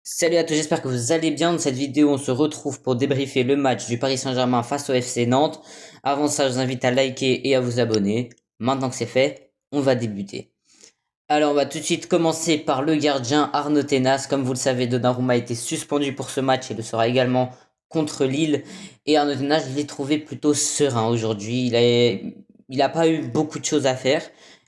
Salut à tous, j'espère que vous allez bien. Dans cette vidéo, on se retrouve pour débriefer le match du Paris Saint-Germain face au FC Nantes. Avant ça, je vous invite à liker et à vous abonner. Maintenant que c'est fait, on va débuter. Alors, on va tout de suite commencer par le gardien Arnaud Tenas. Comme vous le savez, Donnarumma a été suspendu pour ce match et le sera également contre Lille. Et Arnaud Tenas, je l'ai trouvé plutôt serein aujourd'hui. Il a pas eu beaucoup de choses à faire.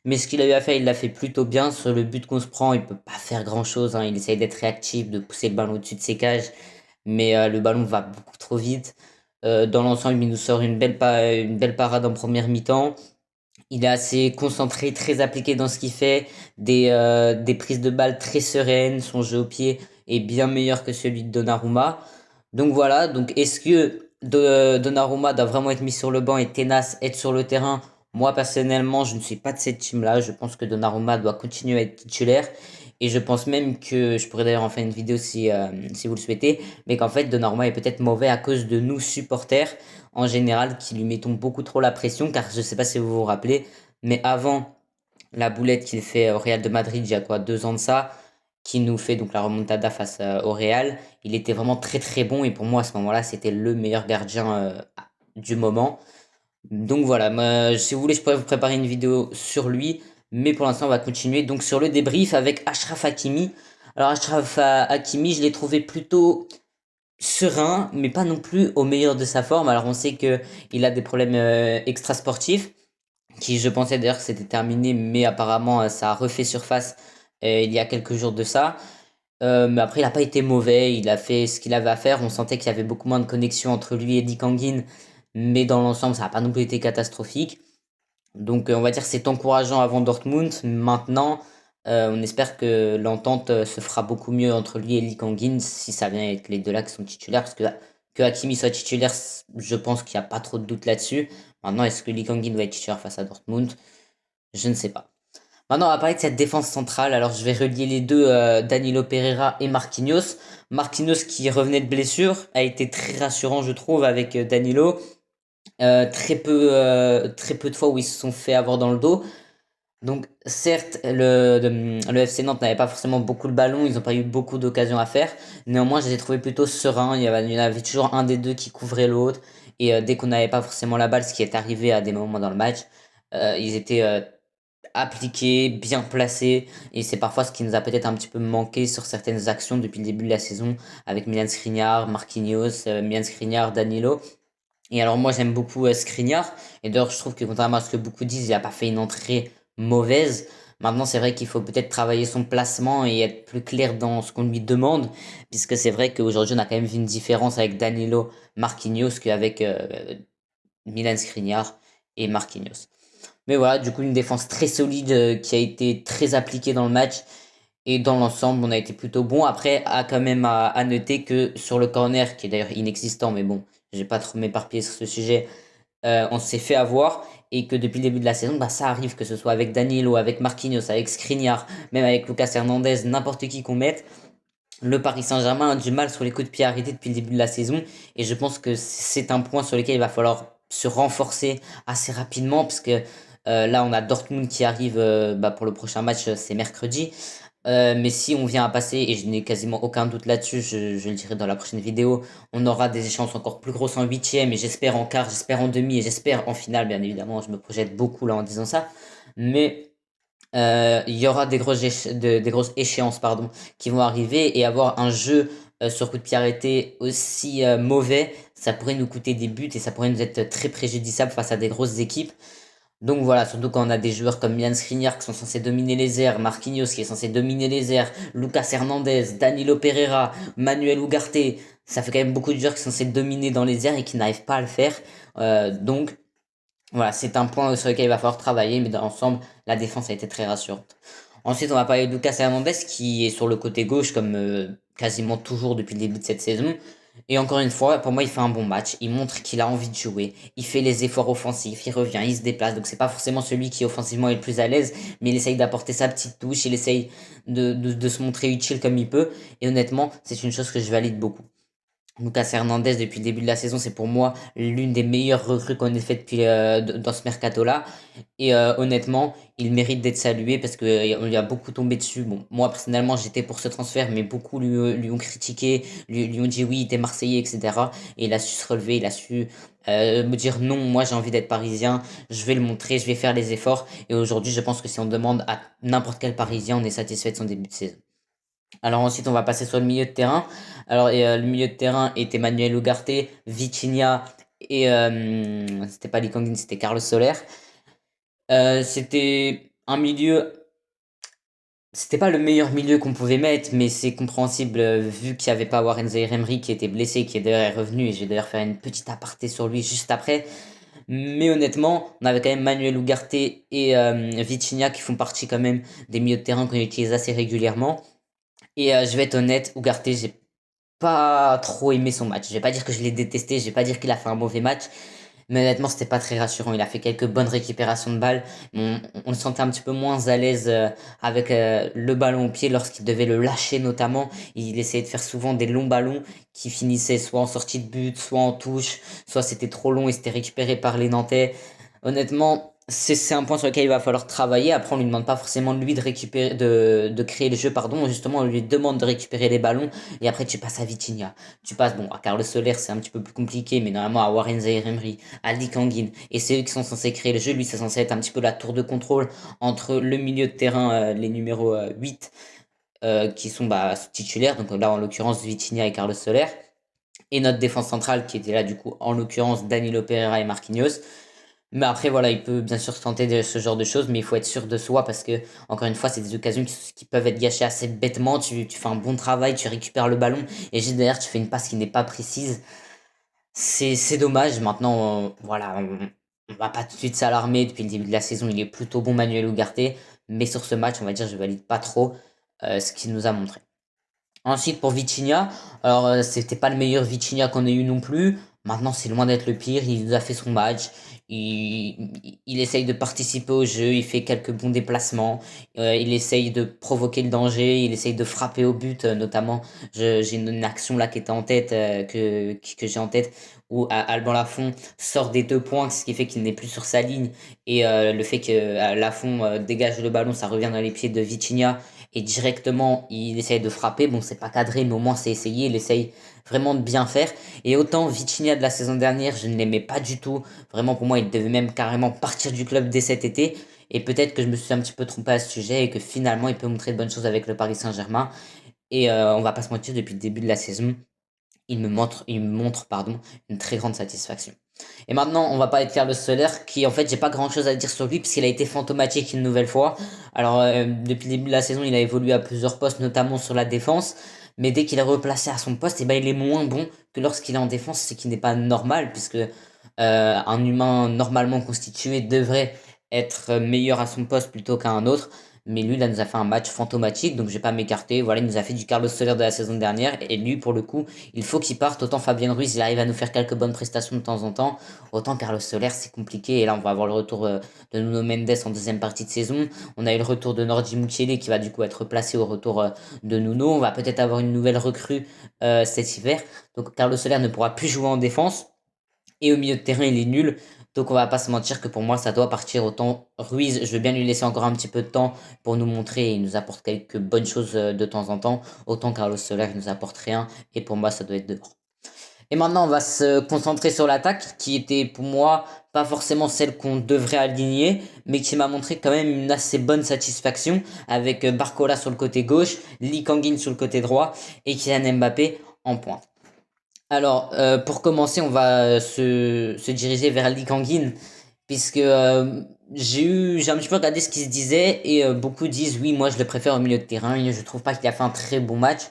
Mais ce qu'il a eu à faire, il l'a fait plutôt bien. Sur le but qu'on se prend, il peut pas faire grand-chose, hein. Il essaye d'être réactif, de pousser le ballon au-dessus de ses cages. Mais le ballon va beaucoup trop vite. Dans l'ensemble, il nous sort une belle parade en première mi-temps. Il est assez concentré, très appliqué dans ce qu'il fait, des prises de balles très sereines, son jeu au pied est bien meilleur que celui de Donnarumma. Donc voilà, donc est-ce que Donnarumma doit vraiment être mis sur le banc et Tenas être sur le terrain? Moi personnellement, je ne suis pas de cette team-là, je pense que Donnarumma doit continuer à être titulaire. Et je pense même que, je pourrais d'ailleurs en faire une vidéo si vous le souhaitez, mais qu'en fait Donnarumma est peut-être mauvais à cause de nous supporters en général qui lui mettons beaucoup trop la pression, car je sais pas si vous vous rappelez, mais avant la boulette qu'il fait au Real de Madrid il y a quoi 2 ans de ça, qui nous fait donc la remontada face au Real, il était vraiment très très bon et pour moi à ce moment-là c'était le meilleur gardien du moment. Donc voilà, si vous voulez je pourrais vous préparer une vidéo sur lui, mais pour l'instant on va continuer donc sur le débrief avec Achraf Hakimi. Alors Achraf Hakimi, je l'ai trouvé plutôt serein, mais pas non plus au meilleur de sa forme. Alors on sait que il a des problèmes extrasportifs, qui je pensais d'ailleurs que c'était terminé, mais apparemment ça a refait surface il y a quelques jours de ça. Mais après il n'a pas été mauvais, il a fait ce qu'il avait à faire. On sentait qu'il y avait beaucoup moins de connexion entre lui et Dick Kangin, mais dans l'ensemble ça n'a pas non plus été catastrophique. Donc on va dire que c'est encourageant avant Dortmund. Maintenant, on espère que l'entente se fera beaucoup mieux entre lui et Lee Kangin si ça vient être les deux là qui sont titulaires. Parce que Hakimi soit titulaire, je pense qu'il n'y a pas trop de doute là-dessus. Maintenant, est-ce que Lee Kangin va être titulaire face à Dortmund? Je ne sais pas. Maintenant, on va parler de cette défense centrale. Alors, je vais relier les deux, Danilo Pereira et Marquinhos. Marquinhos qui revenait de blessure a été très rassurant, je trouve, avec Danilo. Très peu de fois où ils se sont fait avoir dans le dos. Donc certes, le FC Nantes n'avait pas forcément beaucoup le ballon, ils n'ont pas eu beaucoup d'occasions à faire. Néanmoins, je les ai trouvés plutôt sereins. Il y en avait toujours un des deux qui couvrait l'autre. Et dès qu'on n'avait pas forcément la balle, ce qui est arrivé à des moments dans le match, ils étaient appliqués, bien placés. Et c'est parfois ce qui nous a peut-être un petit peu manqué sur certaines actions depuis le début de la saison avec Milan Skriniar, Marquinhos, Milan Skriniar, Danilo. Et alors moi j'aime beaucoup Skriniar, et d'ailleurs je trouve que contrairement à ce que beaucoup disent, il a pas fait une entrée mauvaise. Maintenant c'est vrai qu'il faut peut-être travailler son placement et être plus clair dans ce qu'on lui demande, puisque c'est vrai qu'aujourd'hui on a quand même vu une différence avec Danilo Marquinhos qu'avec Milan Skriniar et Marquinhos. Mais voilà, du coup une défense très solide qui a été très appliquée dans le match. Et dans l'ensemble, on a été plutôt bon. Après, quand même à noter que sur le corner, qui est d'ailleurs inexistant, mais bon, je vais pas trop m'éparpiller sur ce sujet, on s'est fait avoir et que depuis le début de la saison, bah, ça arrive, que ce soit avec Danilo, avec Marquinhos, avec Skriniar, même avec Lucas Hernandez, n'importe qui qu'on mette. Le Paris Saint-Germain a du mal sur les coups de pied arrêtés depuis le début de la saison et je pense que c'est un point sur lequel il va falloir se renforcer assez rapidement parce que là on a Dortmund qui arrive bah, pour le prochain match, c'est mercredi. Mais si on vient à passer, et je n'ai quasiment aucun doute là-dessus, je le dirai dans la prochaine vidéo, on aura des échéances encore plus grosses en huitième, et j'espère en quart, j'espère en demi, et j'espère en finale, bien évidemment, je me projette beaucoup là en disant ça. Mais il y aura des grosses échéances pardon, qui vont arriver, et avoir un jeu sur coup de pied arrêté aussi mauvais, ça pourrait nous coûter des buts, et ça pourrait nous être très préjudiciable face à des grosses équipes. Donc voilà, surtout quand on a des joueurs comme Milan Skriniar qui sont censés dominer les airs, Marquinhos qui est censé dominer les airs, Lucas Hernandez, Danilo Pereira, Manuel Ugarte, ça fait quand même beaucoup de joueurs qui sont censés dominer dans les airs et qui n'arrivent pas à le faire. Donc voilà, c'est un point sur lequel il va falloir travailler, mais dans l'ensemble, la défense a été très rassurante. Ensuite, on va parler de Lucas Hernandez qui est sur le côté gauche comme quasiment toujours depuis le début de cette saison. Et encore une fois, pour moi, il fait un bon match. Il montre qu'il a envie de jouer. Il fait les efforts offensifs. Il revient, il se déplace. Donc, c'est pas forcément celui qui offensivement est le plus à l'aise, mais il essaye d'apporter sa petite touche. Il essaye de se montrer utile comme il peut. Et honnêtement, c'est une chose que je valide beaucoup. Lucas Hernandez, depuis le début de la saison, c'est pour moi l'une des meilleures recrues qu'on ait fait depuis dans ce mercato-là. Et honnêtement, il mérite d'être salué parce qu'il y a beaucoup tombé dessus. Bon, moi personnellement, j'étais pour ce transfert, mais beaucoup lui ont critiqué, lui ont dit oui, il était Marseillais, etc. Et il a su se relever, il a su me dire non, moi j'ai envie d'être parisien, je vais le montrer, je vais faire les efforts. Et aujourd'hui, je pense que si on demande à n'importe quel Parisien, on est satisfait de son début de saison. Alors ensuite, on va passer sur le milieu de terrain. Alors le milieu de terrain est Emmanuel Ugarte, Vitinha et c'était pas Lee Kangin, c'était Carlos Soler. C'était un milieu, c'était pas le meilleur milieu qu'on pouvait mettre, mais c'est compréhensible vu qu'il n'y avait pas Warren Zaïre-Emery qui était blessé, qui est d'ailleurs revenu, et je vais d'ailleurs faire une petite aparté sur lui juste après. Mais honnêtement, on avait quand même Manuel Ugarte et Vitinha qui font partie quand même des milieux de terrain qu'on utilise assez régulièrement. Et je vais être honnête, Ugarte, j'ai pas trop aimé son match. Je vais pas dire que je l'ai détesté, je vais pas dire qu'il a fait un mauvais match, mais honnêtement, c'était pas très rassurant. Il a fait quelques bonnes récupérations de balles. On le sentait un petit peu moins à l'aise avec le ballon au pied lorsqu'il devait le lâcher notamment. Il essayait de faire souvent des longs ballons qui finissaient soit en sortie de but, soit en touche, soit c'était trop long et c'était récupéré par les Nantais. Honnêtement, c'est un point sur lequel il va falloir travailler. Après, on lui demande pas forcément de lui de récupérer, de créer le jeu, pardon. Justement, on lui demande de récupérer les ballons. Et après, tu passes à Vitinha. Tu passes, bon, à Carlos Soler, c'est un petit peu plus compliqué, mais normalement à Warren Zaïre-Emery, à Lee Kangin. Et c'est eux qui sont censés créer le jeu. Lui, c'est censé être un petit peu la tour de contrôle entre le milieu de terrain, les numéros 8, qui sont bah, titulaires. Donc là, en l'occurrence, Vitinha et Carlos Soler. Et notre défense centrale, qui était là, du coup, en l'occurrence, Danilo Pereira et Marquinhos. Mais après, voilà, il peut bien sûr se tenter de ce genre de choses, mais il faut être sûr de soi parce que, encore une fois, c'est des occasions qui peuvent être gâchées assez bêtement. Tu fais un bon travail, tu récupères le ballon et juste derrière, tu fais une passe qui n'est pas précise. C'est dommage. Maintenant, voilà, on va pas tout de suite s'alarmer. Depuis le début de la saison, il est plutôt bon, Manuel Ugarte. Mais sur ce match, on va dire, je valide pas trop ce qu'il nous a montré. Ensuite, pour Vitinha, alors c'était pas le meilleur Vitinha qu'on ait eu non plus. Maintenant, c'est loin d'être le pire. Il nous a fait son match. Il essaye de participer au jeu. Il fait quelques bons déplacements. Il essaye de provoquer le danger. Il essaye de frapper au but. Notamment, j'ai une action là qui était en tête, que j'ai en tête, où Alban Lafont sort des 2 points, ce qui fait qu'il n'est plus sur sa ligne. Et le fait que Lafont dégage le ballon, ça revient dans les pieds de Vitinha et directement il essaye de frapper. Bon, c'est pas cadré, mais au moins c'est essayé. Il essaye vraiment de bien faire. Et autant Vitinha de la saison dernière, je ne l'aimais pas du tout. Vraiment, pour moi, il devait même carrément partir du club dès cet été. Et peut-être que je me suis un petit peu trompé à ce sujet et que finalement, il peut montrer de bonnes choses avec le Paris Saint-Germain. Et on va pas se mentir, depuis le début de la saison, il me montre pardon, une très grande satisfaction. Et maintenant, on va pas être Carlos Soler, qui en fait, j'ai pas grand chose à dire sur lui, puisqu'il a été fantomatique une nouvelle fois. Alors, depuis le début de la saison, il a évolué à plusieurs postes, notamment sur la défense. Mais dès qu'il est replacé à son poste, eh ben, il est moins bon que lorsqu'il est en défense, ce qui n'est pas normal, puisque un humain normalement constitué devrait être meilleur à son poste plutôt qu'à un autre. Mais lui, là, nous a fait un match fantomatique, donc je vais pas m'écarter. Voilà, il nous a fait du Carlos Soler de la saison dernière. Et lui, pour le coup, il faut qu'il parte. Autant Fabien Ruiz, il arrive à nous faire quelques bonnes prestations de temps en temps. Autant Carlos Soler, c'est compliqué. Et là, on va avoir le retour de Nuno Mendes en deuxième partie de saison. On a eu le retour de Nordi Mukiele qui va du coup être placé au retour de Nuno. On va peut-être avoir une nouvelle recrue cet hiver. Donc Carlos Soler ne pourra plus jouer en défense. Et au milieu de terrain, il est nul. Donc on va pas se mentir que pour moi, ça doit partir. Autant Ruiz, je veux bien lui laisser encore un petit peu de temps pour nous montrer et il nous apporte quelques bonnes choses de temps en temps. Autant Carlos Soler, il nous apporte rien. Et pour moi, ça doit être dehors. Et maintenant, on va se concentrer sur l'attaque, qui était pour moi pas forcément celle qu'on devrait aligner, mais qui m'a montré quand même une assez bonne satisfaction avec Barcola sur le côté gauche, Lee Kangin sur le côté droit et Kylian Mbappé en pointe. Alors, pour commencer, on va se diriger vers Lee Kangin, puisque j'ai un petit peu regardé ce qui se disait, et beaucoup disent, oui, moi je le préfère au milieu de terrain, et je trouve pas qu'il a fait un très bon match.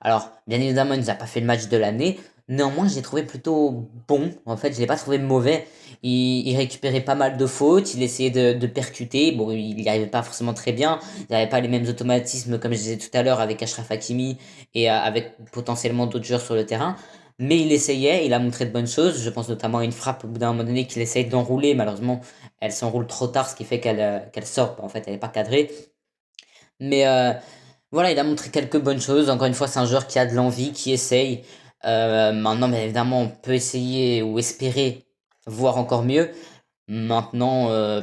Alors, bien évidemment, il nous a pas fait le match de l'année, néanmoins, je l'ai trouvé plutôt bon, en fait, je l'ai pas trouvé mauvais. Il récupérait pas mal de fautes, il essayait de percuter, bon, il y arrivait pas forcément très bien, il n'avait pas les mêmes automatismes, comme je disais tout à l'heure, avec Achraf Hakimi, et avec potentiellement d'autres joueurs sur le terrain. Mais il essayait, il a montré de bonnes choses. Je pense notamment à une frappe au bout d'un moment donné qu'il essaye d'enrouler. Malheureusement, elle s'enroule trop tard, ce qui fait qu'elle sort. En fait, elle n'est pas cadrée. Mais voilà, il a montré quelques bonnes choses. Encore une fois, c'est un joueur qui a de l'envie, qui essaye. Maintenant, bien évidemment, on peut essayer ou espérer voir encore mieux. Maintenant,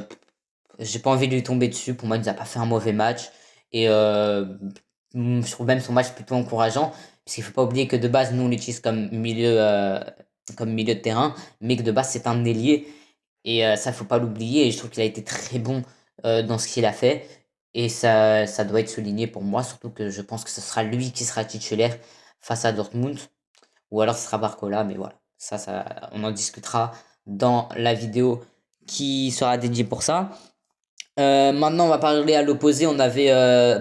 j'ai pas envie de lui tomber dessus. Pour moi, il nous a pas fait un mauvais match. Et je trouve même son match plutôt encourageant. Parce qu'il faut pas oublier que de base, nous, on l'utilise comme milieu de terrain. Mais que de base, c'est un ailier. Et ça, faut pas l'oublier. Et je trouve qu'il a été très bon dans ce qu'il a fait. Et ça doit être souligné pour moi. Surtout que je pense que ce sera lui qui sera titulaire face à Dortmund. Ou alors ce sera Barcola. Mais voilà. On en discutera dans la vidéo qui sera dédiée pour ça. Maintenant, on va parler à l'opposé. On avait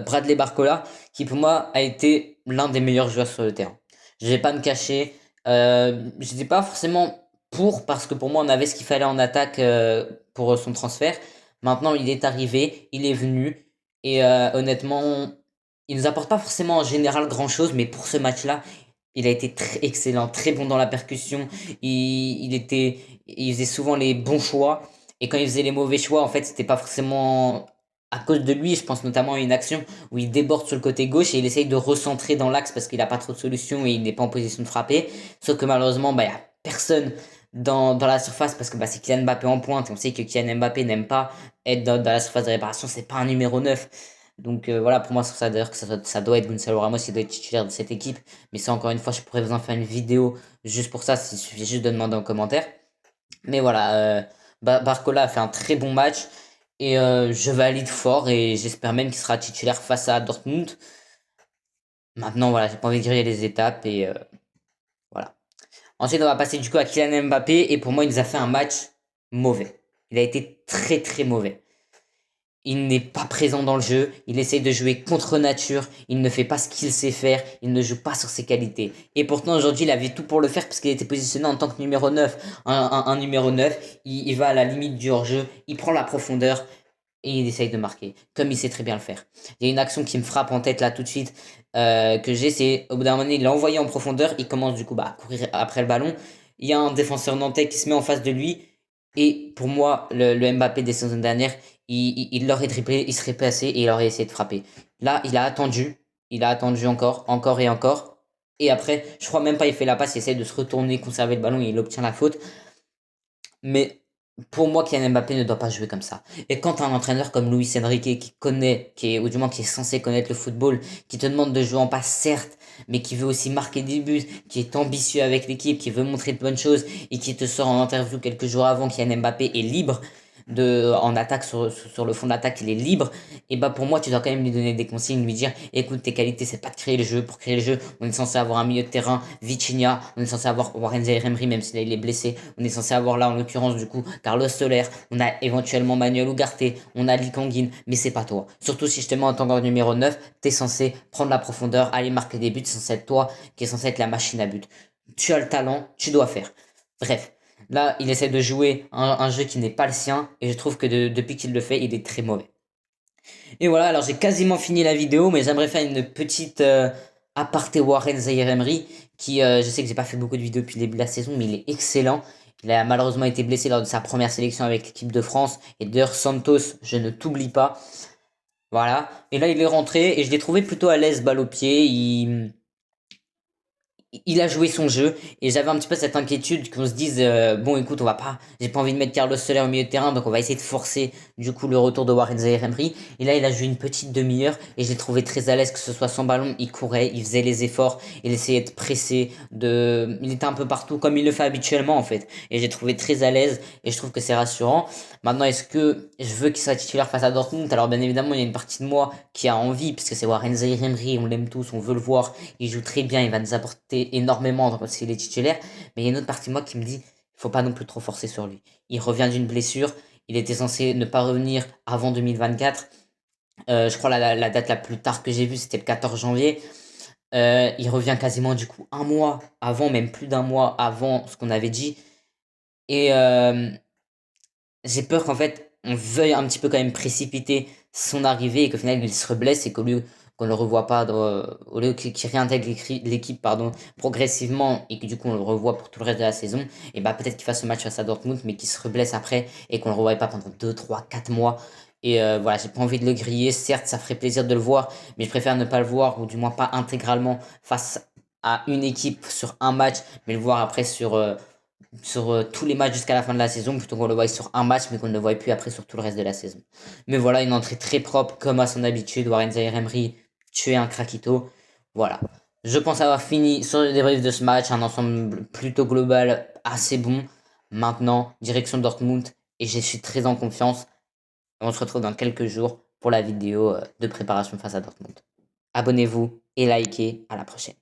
Bradley Barcola, qui pour moi a été l'un des meilleurs joueurs sur le terrain. Je vais pas me cacher. Je n'étais pas forcément parce que pour moi, on avait ce qu'il fallait en attaque pour son transfert. Maintenant, il est arrivé, il est venu, et honnêtement, il nous apporte pas forcément en général grand-chose, mais pour ce match-là, il a été très excellent, très bon dans la percussion. Il faisait souvent les bons choix. Et quand il faisait les mauvais choix, en fait, c'était pas forcément à cause de lui. Je pense notamment à une action où il déborde sur le côté gauche et il essaye de recentrer dans l'axe parce qu'il a pas trop de solutions et il n'est pas en position de frapper. Sauf que malheureusement, bah, il y a personne dans la surface parce que bah, c'est Kylian Mbappé en pointe. Et on sait que Kylian Mbappé n'aime pas être dans la surface de réparation. C'est pas un numéro 9. Donc voilà, pour moi, c'est pour ça d'ailleurs que ça doit être Gonzalo Ramos qui doit être titulaire de cette équipe. Mais ça, encore une fois, je pourrais vous en faire une vidéo juste pour ça. Il suffit juste de demander en commentaire. Mais voilà, Barcola a fait un très bon match et je valide fort et j'espère même qu'il sera titulaire face à Dortmund. Maintenant, voilà, j'ai pas envie de griller les étapes et voilà. Ensuite, on va passer du coup à Kylian Mbappé et pour moi, il nous a fait un match mauvais. Il a été très très mauvais. Il n'est pas présent dans le jeu, il essaye de jouer contre nature, il ne fait pas ce qu'il sait faire, il ne joue pas sur ses qualités. Et pourtant aujourd'hui il avait tout pour le faire parce qu'il était positionné en tant que numéro 9. Un numéro 9, il va à la limite du hors-jeu, il prend la profondeur et il essaye de marquer, comme il sait très bien le faire. Il y a une action qui me frappe en tête là tout de suite, c'est au bout d'un moment il l'a envoyé en profondeur, il commence du coup à courir après le ballon. Il y a un défenseur nantais qui se met en face de lui et pour moi, le Mbappé des saisons dernières, il l'aurait triplé, il serait passé et il aurait essayé de frapper. Là, il a attendu encore, encore et encore. Et après, je crois même pas il fait la passe, il essaie de se retourner, conserver le ballon et il obtient la faute. Mais pour moi, Kylian Mbappé ne doit pas jouer comme ça. Et quand un entraîneur comme Luis Enrique qui connaît, ou du moins qui est censé connaître le football, qui te demande de jouer en passe, certes, mais qui veut aussi marquer des buts, qui est ambitieux avec l'équipe, qui veut montrer de bonnes choses, et qui te sort en interview quelques jours avant qu'Kylian Mbappé est libre, en attaque sur le fond d'attaque, il est libre, et bah pour moi, tu dois quand même lui donner des consignes, lui dire écoute, tes qualités, c'est pas de créer le jeu. Pour créer le jeu, on est censé avoir un milieu de terrain, Vitinha, on est censé avoir Warren Zaïre-Emery, même s'il est blessé, on est censé avoir là, en l'occurrence, du coup, Carlos Soler, on a éventuellement Manuel Ugarte, on a Lee Kangin, mais c'est pas toi. Surtout si je te mets en tant que numéro 9, t'es censé prendre la profondeur, aller marquer des buts, c'est censé être toi qui est censé être la machine à but. Tu as le talent, tu dois faire. Bref. Là, il essaie de jouer un jeu qui n'est pas le sien, et je trouve que depuis qu'il le fait, il est très mauvais. Et voilà, alors j'ai quasiment fini la vidéo, mais j'aimerais faire une petite aparté Warren Zaïre-Emery, qui, je sais que j'ai pas fait beaucoup de vidéos depuis le début de la saison, mais il est excellent. Il a malheureusement été blessé lors de sa première sélection avec l'équipe de France, et d'ailleurs Santos, je ne t'oublie pas. Voilà, et là il est rentré, et je l'ai trouvé plutôt à l'aise, balle au pied, il a joué son jeu et j'avais un petit peu cette inquiétude qu'on se dise bon écoute j'ai pas envie de mettre Carlos Soler au milieu de terrain donc on va essayer de forcer du coup le retour de Warren Zaïre-Emery et là il a joué une petite demi-heure et je l'ai trouvé très à l'aise que ce soit sans ballon, il courait, il faisait les efforts, il essayait de presser, il était un peu partout comme il le fait habituellement en fait et j'ai trouvé très à l'aise et je trouve que c'est rassurant. Maintenant, est-ce que je veux qu'il soit titulaire face à Dortmund? Alors bien évidemment il y a une partie de moi qui a envie parce que c'est Warren Zaïre-Emery, on l'aime tous, on veut le voir, il joue très bien, il va nous apporter énormément s'il est titulaire. Mais il y a une autre partie de moi qui me dit, il faut pas non plus trop forcer sur lui. Il revient d'une blessure, il était censé ne pas revenir avant 2024. Je crois la date la plus tard que j'ai vue, c'était le 14 janvier. Il revient quasiment du coup un mois avant, même plus d'un mois avant ce qu'on avait dit. Et j'ai peur qu'en fait, on veuille un petit peu quand même précipiter son arrivée et qu'au final, il se reblesse et qu'au lieu qu'on le revoie pas, au lieu qu'il réintègre l'équipe pardon, progressivement et que du coup on le revoit pour tout le reste de la saison, et bah peut-être qu'il fasse ce match face à Dortmund mais qu'il se reblesse après et qu'on le revoie pas pendant 2 3 4 mois. Et voilà, j'ai pas envie de le griller. Certes, ça ferait plaisir de le voir, mais je préfère ne pas le voir ou du moins pas intégralement face à une équipe sur un match, mais le voir après sur tous les matchs jusqu'à la fin de la saison, plutôt qu'on le voit sur un match, mais qu'on ne le voit plus après sur tout le reste de la saison. Mais voilà, une entrée très propre, comme à son habitude. Warren Zaïre-Emery tuer un craquito. Voilà. Je pense avoir fini sur le débrief de ce match, un ensemble plutôt global assez bon. Maintenant, direction Dortmund, et je suis très en confiance. On se retrouve dans quelques jours pour la vidéo de préparation face à Dortmund. Abonnez-vous et likez. À la prochaine.